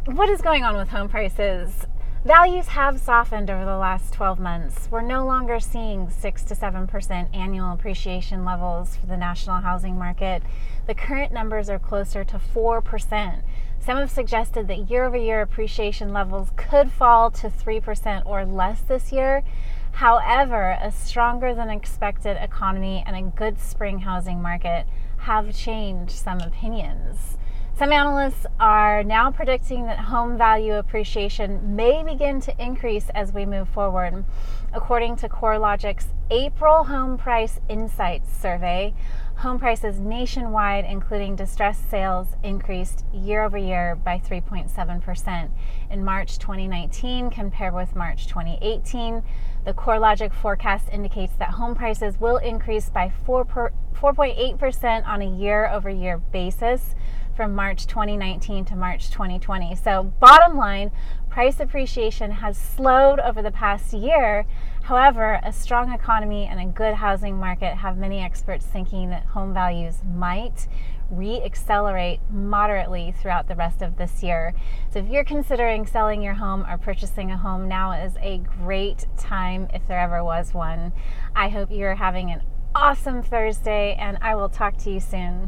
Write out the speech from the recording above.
what is going on with home prices? Values have softened over the last 12 months. We're no longer seeing 6 to 7% annual appreciation levels for the national housing market. The current numbers are closer to 4%. Some have suggested that year-over-year appreciation levels could fall to 3% or less this year. However, a stronger than expected economy and a good spring housing market have changed some opinions. Some analysts are now predicting that home value appreciation may begin to increase as we move forward. According to CoreLogic's April Home Price Insights survey, home prices nationwide, including distressed sales, increased year over year by 3.7% in March 2019 compared with March 2018. The CoreLogic forecast indicates that home prices will increase by 4.8% on a year-over-year basis from March 2019 to March 2020. So bottom line, price appreciation has slowed over the past year. However, a strong economy and a good housing market have many experts thinking that home values might re-accelerate moderately throughout the rest of this year. So if you're considering selling your home or purchasing a home, now is a great time if there ever was one. I hope you're having an awesome Thursday, and I will talk to you soon.